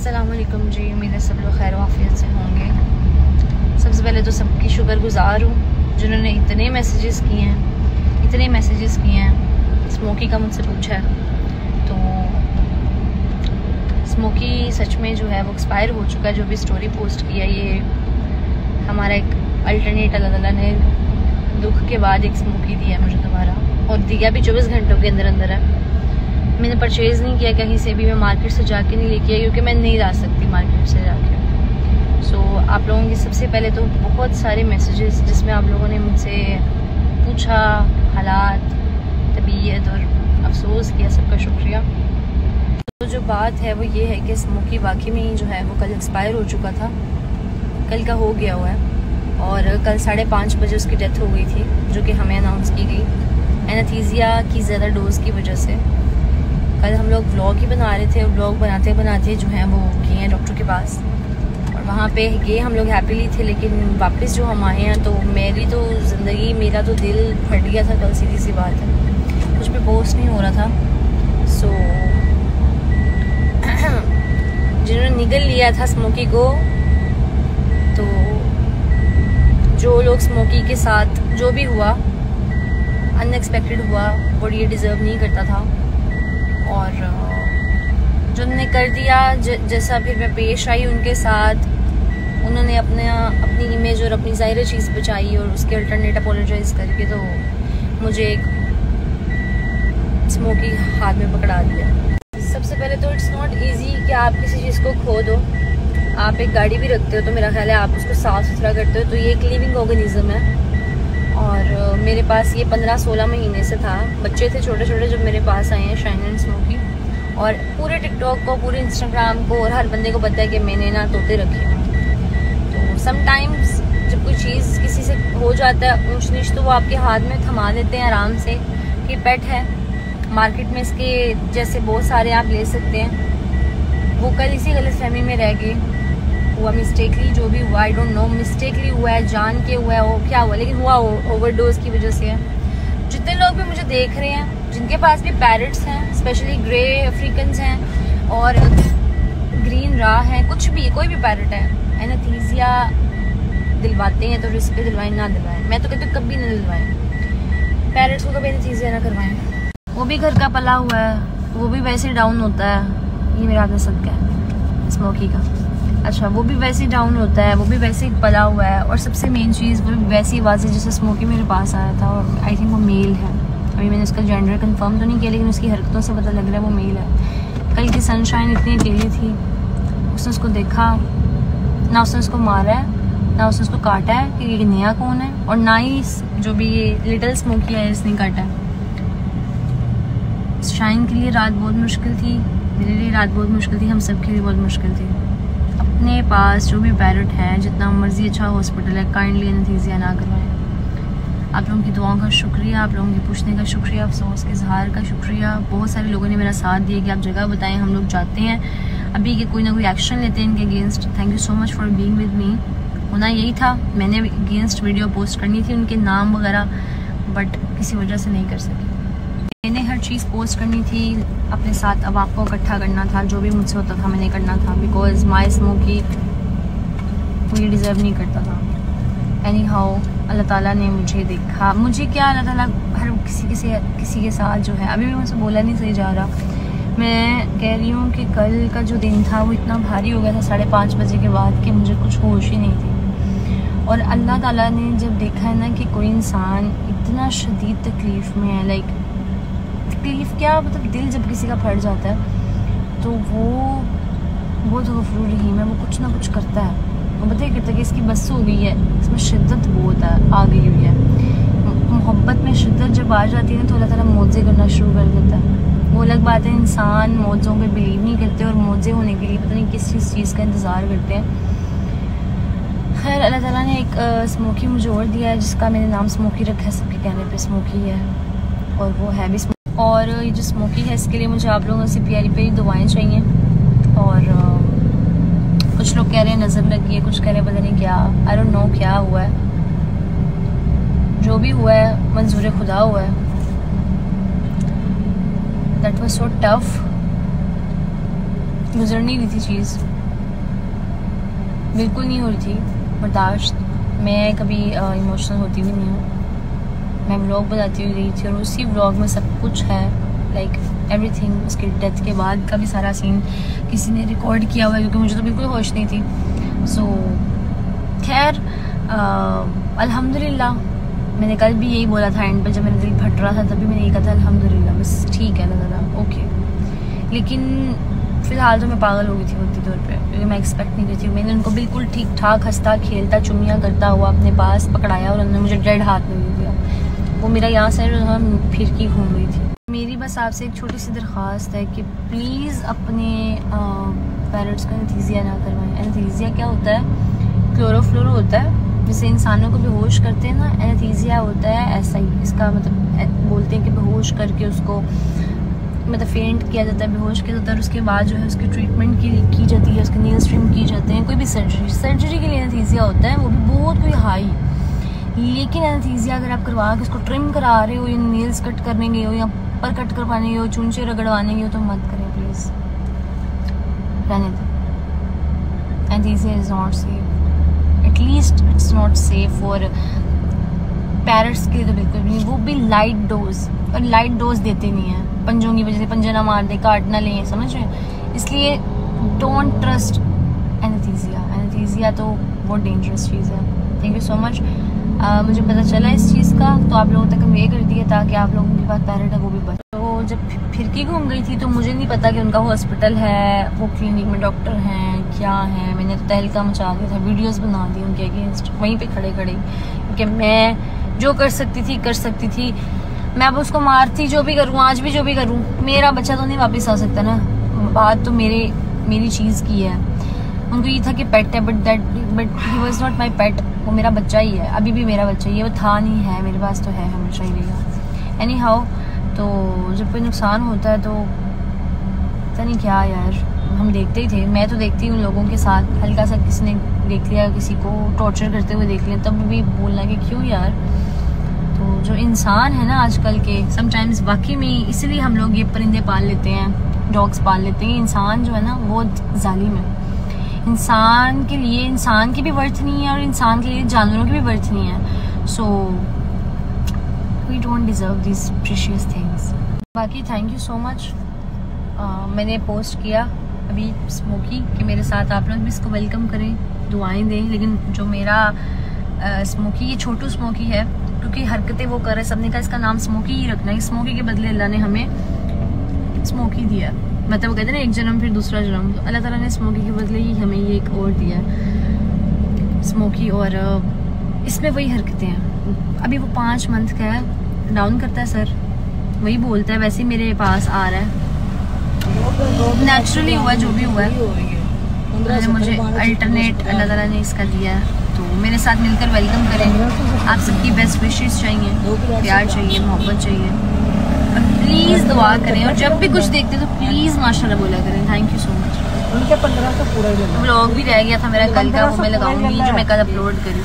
अस्सलाम वालेकुम जी, उम्मीद है सब लोग खैर वाफियत से होंगे। सबसे पहले तो सबकी शुक्रगुजार हूँ जिन्होंने इतने मैसेजेस किए हैं। स्मोकी का मुझसे पूछा है तो स्मोकी सच में जो है वो एक्सपायर हो चुका है। जो भी स्टोरी पोस्ट किया ये हमारा एक अल्टरनेट अल्लाह ताला ने दुख के बाद एक स्मोकी दिया मुझे दोबारा, और दिया भी 24 घंटों के अंदर अंदर है। मैंने परचेज़ नहीं किया कहीं से भी, मैं मार्केट से जाके नहीं लेके आई क्योंकि मैं नहीं ला सकती मार्केट से जाके। सो आप लोगों की सबसे पहले तो बहुत सारे मैसेजेस जिसमें आप लोगों ने मुझसे पूछा हालात, तबीयत और अफसोस किया, सबका शुक्रिया। तो जो बात है वो ये है कि स्मोकी वाकई में ही जो है वो कल एक्सपायर हो चुका था, कल का हो गया हुआ है, और कल 5:30 बजे उसकी डेथ हो गई थी जो कि हमें अनाउंस की गई एनेस्थीसिया की ज़्यादा डोज की वजह से। कल हम लोग व्लॉग ही बना रहे थे और व्लॉग बनाते बनाते जो है वो गए हैं डॉक्टर के पास, और वहाँ पे गए हम लोग हैप्पीली थे। लेकिन वापस जो हम आए हैं तो मेरी तो ज़िंदगी, मेरा तो दिल फट गया था कल, सीधी सी बात है, कुछ भी पोस्ट नहीं हो रहा था। सो जिन्होंने निगल लिया था स्मोकी को, तो जो लोग स्मोकी के साथ जो भी हुआ अनएक्सपेक्टेड हुआ, वो ये डिज़र्व नहीं करता था, और जो उन्होंने कर दिया जैसा फिर मैं पेश आई उनके साथ, उन्होंने अपनी इमेज और अपनी ज़ाहिर चीज़ बचाई और उसके अल्टरनेट अपोलोजाइज करके तो मुझे एक स्मोकी हाथ में पकड़ा दिया। सबसे पहले तो इट्स नॉट इजी कि आप किसी चीज़ को खो दो। आप एक गाड़ी भी रखते हो तो मेरा ख्याल है आप उसको साफ़ सुथरा करते हो, तो ये एक लिविंग ऑर्गेनिज्म है। और मेरे पास ये 15-16 महीने से था, बच्चे थे छोटे छोटे जब मेरे पास आए हैं शाइन एंड स्मोकी, और पूरे टिकटॉक को, पूरे इंस्टाग्राम को और हर बंदे को पता है कि मैंने ना तोते रखे हैं। तो समटाइम्स जब कोई चीज़ किसी से हो जाता है ऊंच नीच, तो वो आपके हाथ में थमा देते हैं आराम से कि पेट है। मार्केट में इसके जैसे बहुत सारे आप ले सकते हैं। वो कल इसी गलतफहमी में रह गए, हुआ मिस्टेकली, जो भी हुआ आई डोंट नो, मिस्टेकली हुआ है, जान के हुआ है, वो क्या हुआ, लेकिन हुआ ओवरडोज की वजह से है। जितने लोग भी मुझे देख रहे हैं जिनके पास भी पैरट्स हैं, स्पेशली ग्रे अफ्रीकन्स हैं और ग्रीन रा है, कुछ भी कोई भी पैरट है, एनेस्थीसिया दिलवाते हैं तो रिस्क पे दिलवाएं, ना दिलवाएं। मैं तो कहती हूँ कभी ना दिलवाएं पैरट्स को, कभी एनेस्थीसिया ना करवाएं। वो भी घर का पला हुआ है, वो भी वैसे डाउन होता है। ये मेरा आपने सदका है स्मोकी का। अच्छा, वो भी वैसे डाउन होता है, वो भी वैसे पला हुआ है, और सबसे मेन चीज़ वो भी वैसी आवाज़ है जैसे स्मोकी मेरे पास आया था, और आई थिंक वो मेल है। अभी मैंने उसका जेंडर कंफर्म तो नहीं किया, लेकिन उसकी हरकतों से पता लग रहा है वो मेल है। कल की सनशाइन इतनी अकेली थी, उसने उसको देखा ना, उसने उसको मारा है ना उसने उसको काटा है कि ये नया कौन है, और ना ही जो भी ये लिटिल स्मोकी है इसने काटा है। शाइन के लिए रात बहुत मुश्किल थी, मेरे लिए रात बहुत मुश्किल थी, हम सब के लिए बहुत मुश्किल थी। अपने पास जो भी पैरट है, जितना मर्जी अच्छा हॉस्पिटल है, काइंडली एनेस्थीसिया ना करवाएं। आप लोगों की दुआओं का शुक्रिया, आप लोगों के पूछने का शुक्रिया, अफसोस के इजहार का शुक्रिया। बहुत सारे लोगों ने मेरा साथ दिया कि आप जगह बताएं, हम लोग जाते हैं अभी कि कोई ना कोई एक्शन लेते हैं इनके against. Thank you so much for being with me. होना यही था, मैंने अगेंस्ट वीडियो पोस्ट करनी थी उनके नाम वगैरह, बट किसी वजह से नहीं कर सकी। मैंने हर चीज़ पोस्ट करनी थी अपने साथ, अब आपको इकट्ठा करना था, जो भी मुझसे होता था मैंने करना था, बिकॉज माई स्मोकी मुझे डिज़र्व नहीं करता था। एनी हाउ अल्लाह ताला ने मुझे देखा, मुझे क्या अल्लाह ताला हर किसी के साथ जो है, अभी भी मुझसे बोला नहीं सही जा रहा। मैं कह रही हूँ कि कल का जो दिन था वो इतना भारी हो गया था 5:30 बजे के बाद कि मुझे कुछ होश ही नहीं थी। और अल्लाह ताला ने जब देखा है ना कि कोई इंसान इतना शदीद तकलीफ़ में है, लाइक तकलीफ़ क्या मतलब, दिल जब किसी का फट जाता है तो वो तो गफूर रहीम है, वो कुछ ना कुछ करता है। वो बताइए करता है कि इसकी बस हो गई है, इसमें शिद्दत बहुत आ गई हुई है। मोहब्बत में शिद्दत जब आ जाती है तो अल्लाह ताला मौज़े करना शुरू कर देता है। वो अलग बात है इंसान मौज़ों पे बिलीव नहीं करते और मौज़े होने के लिए पता नहीं किस चीज़ का इंतज़ार करते हैं। खैर अल्लाह ताला ने एक स्मोकी मुझे और दिया है जिसका मैंने नाम स्मोकी रखा है, सबके कहने पे स्मोकी है, और वो है भी। और ये जो स्मोकी है इसके लिए मुझे आप लोगों से प्यारी प्यारी दुआएं चाहिए। और कुछ लोग कह रहे हैं नज़र लगी है, कुछ कह रहे हैं पता नहीं क्या, आई डोंट नो क्या हुआ है। जो भी हुआ है मंजूर खुदा हुआ है। दैट वाज सो टफ गुजर नहीं रही थी चीज़, बिल्कुल नहीं हो रही थी बर्दाश्त। मैं कभी इमोशनल होती भी नहीं हूँ, मैं व्लॉग बनाती हुई गई थी और उसी व्लॉग में सब कुछ है, लाइक एवरीथिंग। उसके डेथ के बाद का भी सारा सीन किसी ने रिकॉर्ड किया हुआ है, क्योंकि मुझे तो बिल्कुल होश नहीं थी। सो खैर अल्हम्दुलिल्लाह, मैंने कल भी यही बोला था एंड पे, जब मेरा दिल फट रहा था तभी मैंने यही कहा था अल्हम्दुलिल्लाह, बस ठीक है ना ज़रा ओके। लेकिन फ़िलहाल तो मैं पागल हो गई थी वक्ती तौर पे, क्योंकि मैं एक्सपेक्ट नहीं की थी। मैंने उनको बिल्कुल ठीक ठाक हंसता खेलता चुम्मियाँ करता हुआ अपने पास पकड़ाया और उन्होंने मुझे डेड हाथ में ले दिया। वो मेरा यहाँ से फिरकी घूम रही थी। मेरी बस आपसे एक छोटी सी दरख्वास्त है कि प्लीज़ अपने पेरेंट्स को एनेस्थीसिया ना करवाएं। एनेस्थीसिया क्या होता है? क्लोरोफ्लोरो होता है, जिसे इंसानों को बेहोश करते हैं ना, एनेस्थीसिया होता है ऐसा ही। इसका मतलब बोलते हैं कि बेहोश करके उसको मतलब फेंट किया जाता है, बेहोश किया जाता है और उसके बाद जो है उसकी ट्रीटमेंट की जाती है, उसके नेल्स ट्रिम की जाते हैं। कोई भी सर्जरी के लिए एनेस्थीसिया होता है, वो भी बहुत कोई हाई। लेकिन एनेस्थीसिया अगर आप करवा के उसको ट्रिम करा रहे हो, या नेल्स कट करने गए हो, या पर कट करवाने गए हो, चूंचे रगड़वाने गए हो, तो मत करें प्लीज़, रहने दें। Anaesthesia is not safe, at least it's not safe for parents के लिए तो बिल्कुल भी नहीं। वो भी लाइट डोज, और लाइट डोज देते नहीं हैं, पंजों की वजह से पंजे ना मार दे, काट ना लें, समझ रहे हैं? इसलिए डोंट ट्रस्ट एनेस्थीसिया। एनेस्थीसिया तो बहुत डेंजरस चीज़ है। Thank you so much. मुझे पता चला इस चीज़ का, तो आप लोगों तक कन्वे कर दिया ताकि आप लोगों के पास पेरेंट है वो भी बच। तो जब फिरकी घूम गई थी तो मुझे नहीं पता कि उनका हॉस्पिटल है, वो क्लिनिक में डॉक्टर हैं, क्या है। मैंने तो तहलका मचा दिया था, वीडियोज़ बना दी उनके अगेंस्ट वहीं पर खड़े खड़े, क्योंकि मैं जो कर सकती थी कर सकती थी। मैं अब उसको मारती, जो भी करूँ, आज भी जो भी करूँ, मेरा बच्चा तो नहीं वापस आ सकता ना। बात तो मेरी चीज़ की है। उनको ये था कि पेट है, but he was not my पेट। वो मेरा बच्चा ही है, अभी भी मेरा बच्चा ही है। वो था नहीं है, मेरे पास तो है, हमेशा ही रहेगा। एनी हाउ, तो जब कोई नुकसान होता है तो पता नहीं क्या यार, हम देखते ही थे। मैं तो देखती हूँ लोगों के साथ, हल्का सा किसी ने देख लिया, किसी को टॉर्चर करते हुए देख लिया, तब भी बोलना कि क्यों यार। तो जो इंसान है ना आजकल के, समटाइम्स वाकई में इसीलिए हम लोग ये परिंदे पाल लेते हैं, डॉग्स पाल लेते हैं। इंसान जो है ना वो जालिम है। इंसान के लिए इंसान की भी वर्थ नहीं है, और इंसान के लिए जानवरों की भी वर्थ नहीं है। So we don't deserve this precious things. बाकी थैंक यू सो मच। मैंने पोस्ट किया अभी स्मोकी कि मेरे साथ आप लोग भी इसको वेलकम करें, दुआएं दें। लेकिन जो मेरा स्मोकी, ये छोटू स्मोकी है, क्योंकि हरकतें वो कर रहे, सबने कहा इसका नाम स्मोकी ही रखना है। स्मोकी के बदले अल्लाह ने हमें स्मोकी दिया, मतलब वो कहते हैं ना एक जन्म फिर दूसरा जन्म, तो अल्लाह ताला ने स्मोकी के बदले ही हमें ये एक और दिया स्मोकी। और इसमें वही हरकतें हैं। अभी वो 5 मंथ का है, डाउन करता है सर, वही बोलता है, वैसे ही मेरे पास आ रहा है, नेचुरली हुआ जो भी हुआ है। मुझे अल्टरनेट अल्लाह ताला ने इसका दिया है, तो मेरे साथ मिलकर वेलकम करें। आप सबकी बेस्ट विशेस चाहिए, प्यार चाहिए, मोहब्बत चाहिए, प्लीज़ दुआ करें। और जब भी कुछ देखते तो प्लीज़ माशाल्लाह बोला करें। Thank you so much. उनके 15 तो पूरा ही व्लॉग भी रह गया था मेरा कल का, वो मैं लगाऊंगी जो मैं कल अपलोड करी।